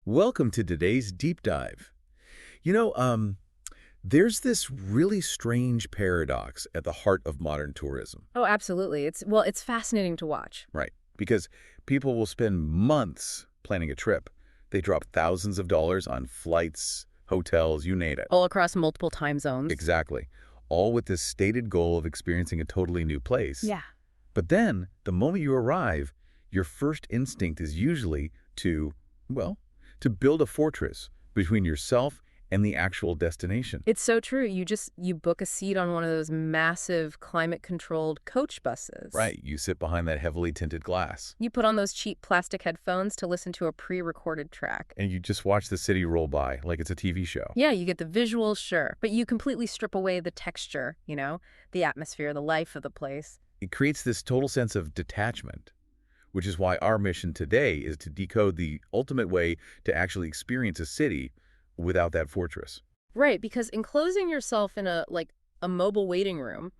Welcome to today's deep dive. You know, there's this really strange paradox at the heart of modern tourism. Oh, absolutely. It's fascinating to watch. Right. Because people will spend months planning a trip. They drop thousands of dollars on flights, hotels, you name it. All across multiple time zones. Exactly. All with this stated goal of experiencing a totally new place. Yeah. But then, the moment you arrive, your first instinct is usually to build a fortress between yourself and the actual destination. It's so true. You book a seat on one of those massive climate-controlled coach buses. Right. You sit behind that heavily tinted glass. You put on those cheap plastic headphones to listen to a pre-recorded track. And you just watch the city roll by like it's a TV show. Yeah, you get the visuals, sure, but you completely strip away the texture, the atmosphere, the life of the place. It creates this total sense of detachment, which is why our mission today is to decode the ultimate way to actually experience a city without that fortress. Right, because enclosing yourself in a mobile waiting room,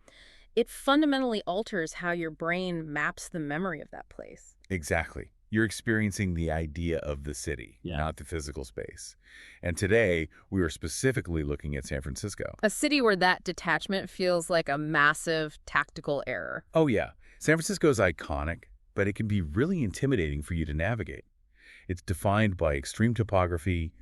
it fundamentally alters how your brain maps the memory of that place. Exactly. You're experiencing the idea of the city, not the physical space. And today, we are specifically looking at San Francisco. A city where that detachment feels like a massive tactical error. Oh, yeah. San Francisco is iconic, but it can be really intimidating for you to navigate. It's defined by extreme topography,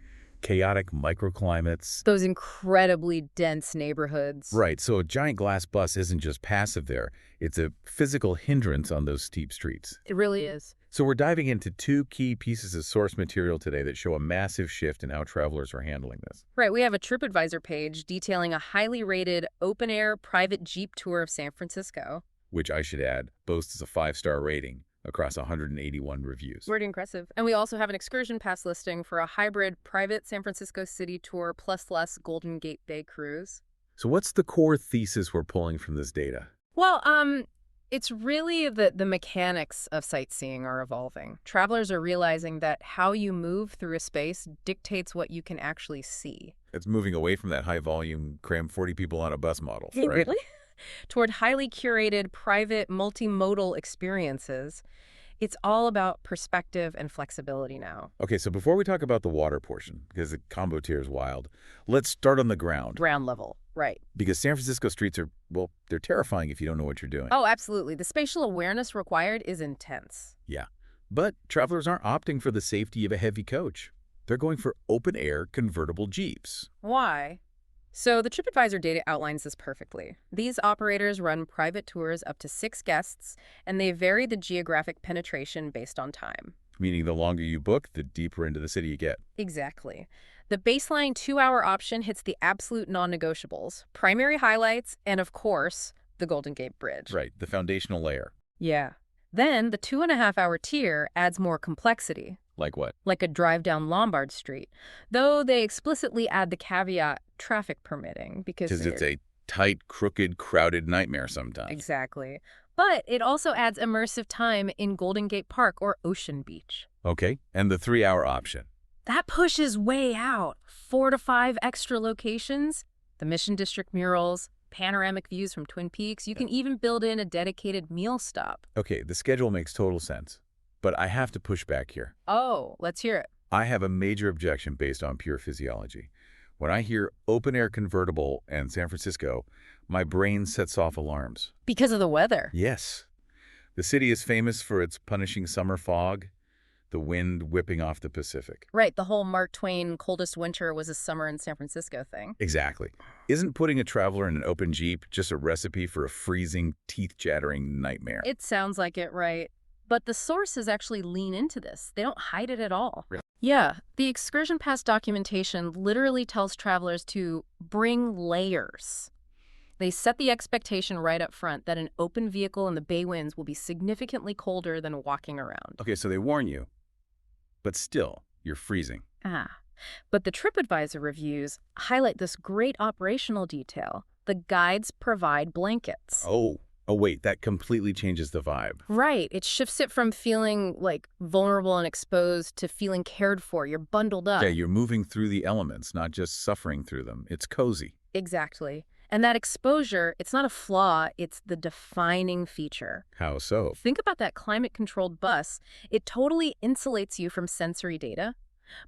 chaotic microclimates. Those incredibly dense neighborhoods. Right, so a giant glass bus isn't just passive there. It's a physical hindrance on those steep streets. It really is. So we're diving into two key pieces of source material today that show a massive shift in how travelers are handling this. Right, we have a TripAdvisor page detailing a highly rated open-air private Jeep tour of San Francisco. Which I should add, boasts a 5-star rating across 181 reviews. Pretty impressive. And we also have an ExcursionPass listing for a hybrid private San Francisco city tour plus less Golden Gate Bay cruise. So what's the core thesis we're pulling from this data? Well, it's really that the mechanics of sightseeing are evolving. Travelers are realizing that how you move through a space dictates what you can actually see. It's moving away from that high-volume, cram 40 people on a bus model, Hey, right? really? Toward highly curated, private, multimodal experiences. It's all about perspective and flexibility now. Okay, so before we talk about the water portion, because the combo tier is wild, let's start on the ground. Ground level, right. Because San Francisco streets are, well, they're terrifying if you don't know what you're doing. Oh, absolutely. The spatial awareness required is intense. Yeah, but travelers aren't opting for the safety of a heavy coach. They're going for open-air convertible Jeeps. Why? So the TripAdvisor data outlines this perfectly. These operators run private tours up to 6 guests, and they vary the geographic penetration based on time. Meaning the longer you book, the deeper into the city you get. Exactly. The baseline 2-hour option hits the absolute non-negotiables, primary highlights, and of course, the Golden Gate Bridge. Right, the foundational layer. Yeah. Then the 2.5-hour tier adds more complexity. Like what? Like a drive down Lombard Street, though they explicitly add the caveat traffic permitting because It's a tight, crooked, crowded nightmare sometimes. Exactly. But it also adds immersive time in Golden Gate Park or Ocean Beach. Okay, and the 3-hour option. That pushes way out. 4 to 5 extra locations, the Mission District murals, panoramic views from Twin Peaks. You can even build in a dedicated meal stop. Okay, the schedule makes total sense. But I have to push back here. Oh, let's hear it. I have a major objection based on pure physiology. When I hear open-air convertible and San Francisco, my brain sets off alarms. Because of the weather. Yes. The city is famous for its punishing summer fog, the wind whipping off the Pacific. Right, the whole Mark Twain coldest winter was a summer in San Francisco thing. Exactly. Isn't putting a traveler in an open Jeep just a recipe for a freezing, teeth-chattering nightmare? It sounds like it, right? But the sources actually lean into this. They don't hide it at all. Really? Yeah, the ExcursionPass documentation literally tells travelers to bring layers. They set the expectation right up front that an open vehicle in the bay winds will be significantly colder than walking around. Okay, so they warn you, but still, you're freezing. But the TripAdvisor reviews highlight this great operational detail. The guides provide blankets. Oh, wait, that completely changes the vibe. Right. It shifts it from feeling like vulnerable and exposed to feeling cared for. You're bundled up. Yeah, you're moving through the elements, not just suffering through them. It's cozy. Exactly. And that exposure, it's not a flaw, it's the defining feature. How so? Think about that climate-controlled bus. It totally insulates you from sensory data.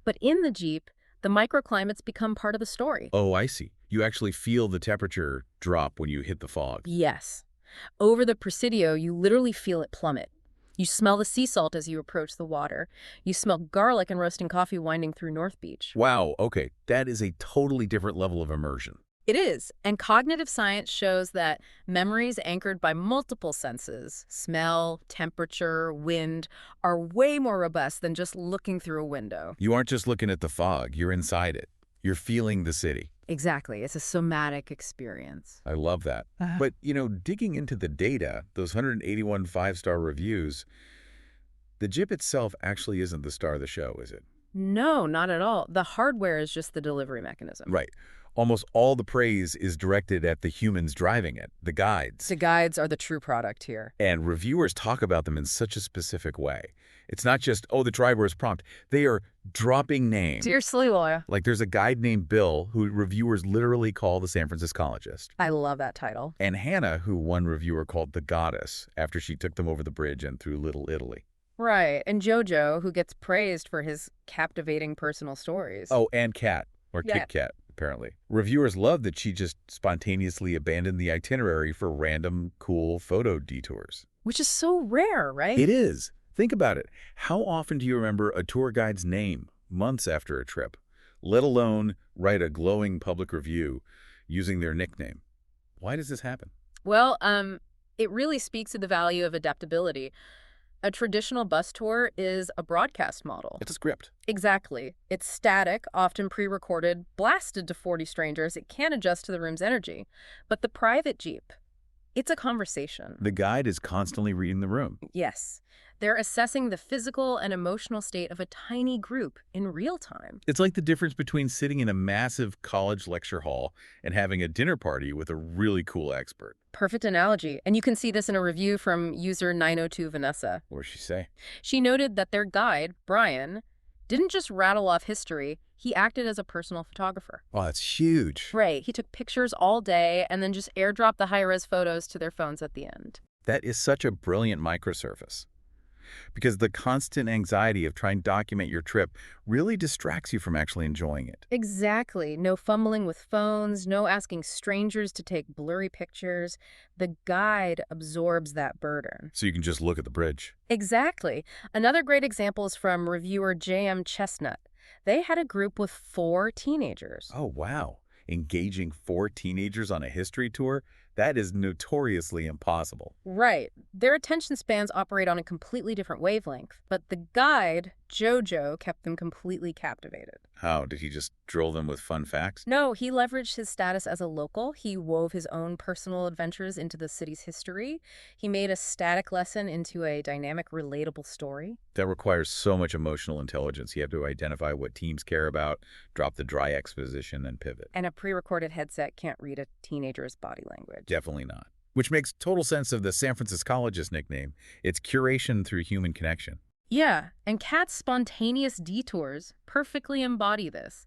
But in the Jeep, the microclimates become part of the story. Oh, I see. You actually feel the temperature drop when you hit the fog. Yes. Over the Presidio, you literally feel it plummet. You smell the sea salt as you approach the water. You smell garlic and roasting coffee winding through North Beach. Wow, okay. That is a totally different level of immersion. It is, and cognitive science shows that memories anchored by multiple senses, smell, temperature, wind, are way more robust than just looking through a window. You aren't just looking at the fog, you're inside it. You're feeling the city. Exactly. It's a somatic experience. I love that. But, digging into the data, those 181 five-star reviews, the Jeep itself actually isn't the star of the show, is it? No, not at all. The hardware is just the delivery mechanism. Right. Almost all the praise is directed at the humans driving it, the guides. The guides are the true product here. And reviewers talk about them in such a specific way. It's not just, oh, the driver is prompt. They are dropping names. Seriously, Laura. Like there's a guide named Bill, who reviewers literally call the San Franciscologist. I love that title. And Hannah, who one reviewer called the Goddess, after she took them over the bridge and through Little Italy. Right. And Jojo, who gets praised for his captivating personal stories. Oh, and Kat, or Yeah. Kit Kat, apparently. Reviewers love that she just spontaneously abandoned the itinerary for random, cool photo detours. Which is so rare, right? It is. Think about it. How often do you remember a tour guide's name months after a trip, let alone write a glowing public review using their nickname? Why does this happen? Well, it really speaks to the value of adaptability. A traditional bus tour is a broadcast model. It's a script. Exactly. It's static, often pre-recorded, blasted to 40 strangers. It can't adjust to the room's energy. But the private Jeep, it's a conversation. The guide is constantly reading the room. Yes. They're assessing the physical and emotional state of a tiny group in real time. It's like the difference between sitting in a massive college lecture hall and having a dinner party with a really cool expert. Perfect analogy. And you can see this in a review from user 902 Vanessa. What does she say? She noted that their guide, Brian, didn't just rattle off history, he acted as a personal photographer. Oh, that's huge. Right. He took pictures all day and then just airdropped the high-res photos to their phones at the end. That is such a brilliant microservice. Because the constant anxiety of trying to document your trip really distracts you from actually enjoying it. Exactly. No fumbling with phones, no asking strangers to take blurry pictures. The guide absorbs that burden. So you can just look at the bridge. Exactly. Another great example is from reviewer J.M. Chestnut. They had a group with 4 teenagers. Oh, wow. Engaging 4 teenagers on a history tour? That is notoriously impossible. Right. Their attention spans operate on a completely different wavelength, but the guide, Jojo, kept them completely captivated. How? Did he just drill them with fun facts? No, he leveraged his status as a local. He wove his own personal adventures into the city's history. He made a static lesson into a dynamic, relatable story. That requires so much emotional intelligence. You have to identify what teams care about, drop the dry exposition, and pivot. And a pre-recorded headset can't read a teenager's body language. Definitely not. Which makes total sense of the San Franciscologist nickname. It's curation through human connection. Yeah, and Kat's spontaneous detours perfectly embody this.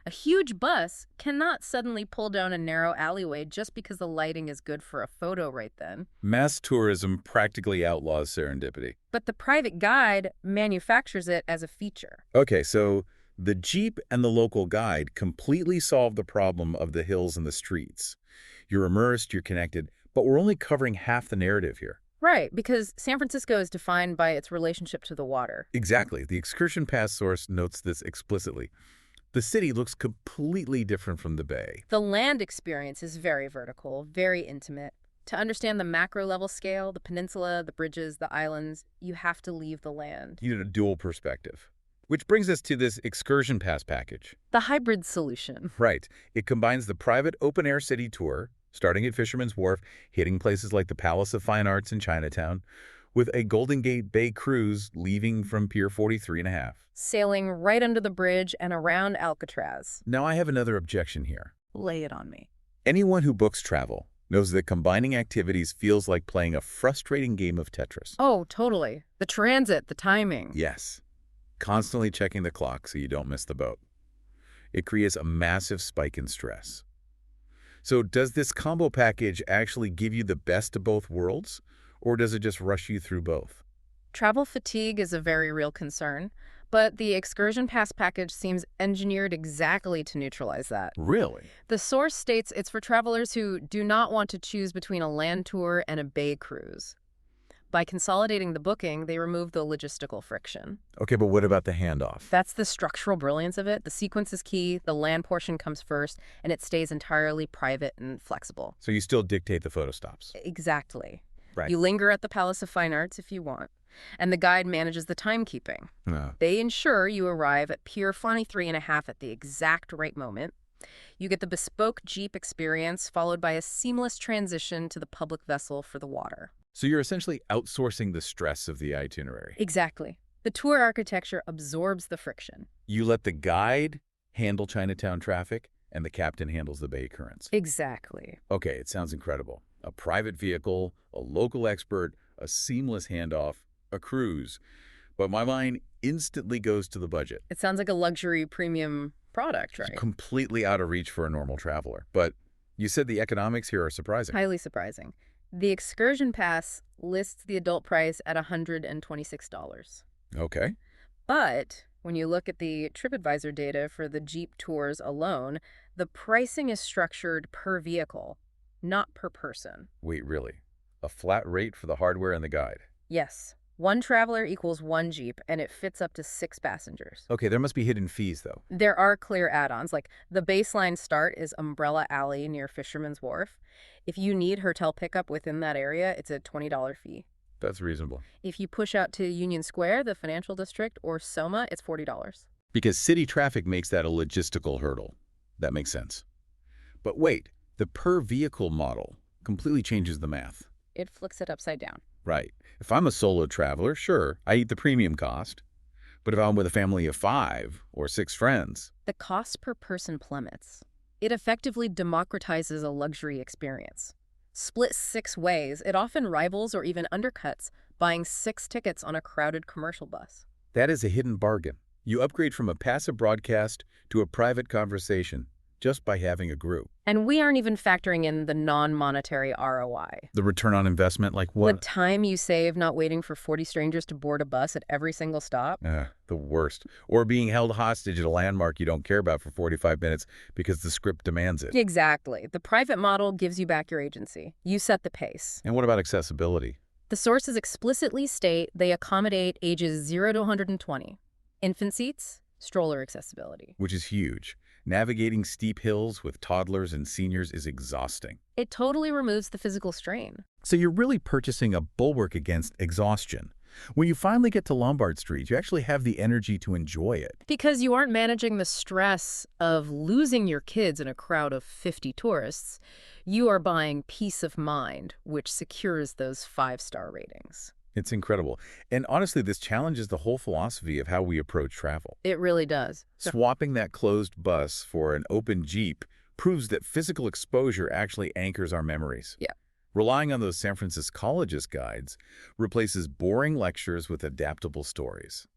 A huge bus cannot suddenly pull down a narrow alleyway just because the lighting is good for a photo right then. Mass tourism practically outlaws serendipity. But the private guide manufactures it as a feature. Okay, so the Jeep and the local guide completely solve the problem of the hills and the streets. You're immersed, you're connected, but we're only covering half the narrative here. Right, because San Francisco is defined by its relationship to the water. Exactly. The ExcursionPass source notes this explicitly. The city looks completely different from the bay. The land experience is very vertical, very intimate. To understand the macro-level scale, the peninsula, the bridges, the islands, you have to leave the land. You need a dual perspective. Which brings us to this ExcursionPass package. The hybrid solution. Right. It combines the private open-air city tour, starting at Fisherman's Wharf, hitting places like the Palace of Fine Arts in Chinatown, with a Golden Gate Bay cruise leaving from Pier 43.5. Sailing right under the bridge and around Alcatraz. Now I have another objection here. Lay it on me. Anyone who books travel knows that combining activities feels like playing a frustrating game of Tetris. Oh, totally. The transit, the timing. Yes. Constantly checking the clock so you don't miss the boat. It creates a massive spike in stress. So does this combo package actually give you the best of both worlds, or does it just rush you through both? Travel fatigue is a very real concern, But the Excursion Pass package seems engineered exactly to neutralize that. Really? The source states it's for travelers who do not want to choose between a land tour and a bay cruise. By consolidating the booking, they remove the logistical friction. Okay, but what about the handoff? That's the structural brilliance of it. The sequence is key, the land portion comes first, and it stays entirely private and flexible. So you still dictate the photo stops? Exactly. Right. You linger at the Palace of Fine Arts if you want, and the guide manages the timekeeping. They ensure you arrive at Pier 23.5 at the exact right moment. You get the bespoke Jeep experience, followed by a seamless transition to the public vessel for the water. So you're essentially outsourcing the stress of the itinerary. Exactly. The tour architecture absorbs the friction. You let the guide handle Chinatown traffic, and the captain handles the bay currents. Exactly. Okay, it sounds incredible. A private vehicle, a local expert, a seamless handoff, a cruise. But my mind instantly goes to the budget. It sounds like a luxury premium product, right? It's completely out of reach for a normal traveler. But you said the economics here are surprising. Highly surprising. The Excursion Pass lists the adult price at $126. Okay. But when you look at the TripAdvisor data for the Jeep tours alone, the pricing is structured per vehicle, not per person. Wait, really? A flat rate for the hardware and the guide? Yes. One traveler equals one Jeep, and it fits up to 6 passengers. Okay, there must be hidden fees, though. There are clear add-ons, like the baseline start is Umbrella Alley near Fisherman's Wharf. If you need hotel pickup within that area, it's a $20 fee. That's reasonable. If you push out to Union Square, the financial district, or Soma, it's $40. Because city traffic makes that a logistical hurdle. That makes sense. But wait, the per-vehicle model completely changes the math. It flips it upside down. Right. If I'm a solo traveler, sure, I eat the premium cost. But if I'm with a family of 5 or 6 friends... The cost per person plummets. It effectively democratizes a luxury experience. Split 6 ways, it often rivals or even undercuts buying 6 tickets on a crowded commercial bus. That is a hidden bargain. You upgrade from a passive broadcast to a private conversation just by having a group. And we aren't even factoring in the non-monetary ROI. The return on investment, like what? The time you save not waiting for 40 strangers to board a bus at every single stop. The worst. Or being held hostage at a landmark you don't care about for 45 minutes because the script demands it. Exactly. The private model gives you back your agency. You set the pace. And what about accessibility? The sources explicitly state they accommodate ages 0 to 120. Infant seats, stroller accessibility. Which is huge. Navigating steep hills with toddlers and seniors is exhausting. It totally removes the physical strain. So you're really purchasing a bulwark against exhaustion. When you finally get to Lombard Street, you actually have the energy to enjoy it. Because you aren't managing the stress of losing your kids in a crowd of 50 tourists. You are buying peace of mind, which secures those 5-star ratings. It's incredible. And honestly, this challenges the whole philosophy of how we approach travel. It really does. Swapping that closed bus for an open Jeep proves that physical exposure actually anchors our memories. Yeah. Relying on those San Franciscologist guides replaces boring lectures with adaptable stories.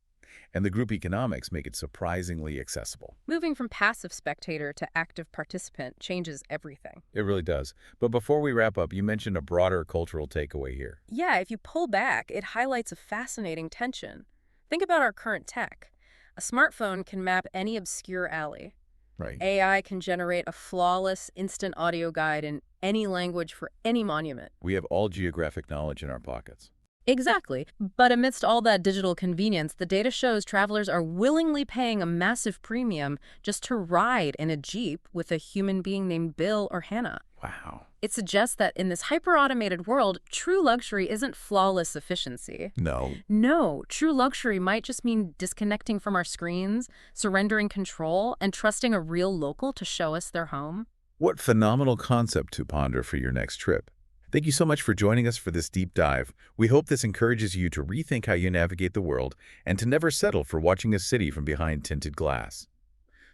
And the group economics make it surprisingly accessible. Moving from passive spectator to active participant changes everything. It really does. But before we wrap up, you mentioned a broader cultural takeaway here. Yeah, if you pull back, it highlights a fascinating tension. Think about our current tech. A smartphone can map any obscure alley. Right. AI can generate a flawless instant audio guide in any language for any monument. We have all geographic knowledge in our pockets. Exactly. But amidst all that digital convenience, the data shows travelers are willingly paying a massive premium just to ride in a Jeep with a human being named Bill or Hannah. Wow. It suggests that in this hyper-automated world, true luxury isn't flawless efficiency. No. No, true luxury might just mean disconnecting from our screens, surrendering control, and trusting a real local to show us their home. What phenomenal concept to ponder for your next trip. Thank you so much for joining us for this deep dive. We hope this encourages you to rethink how you navigate the world and to never settle for watching a city from behind tinted glass.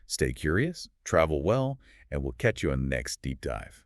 Stay curious, travel well, and we'll catch you on the next deep dive.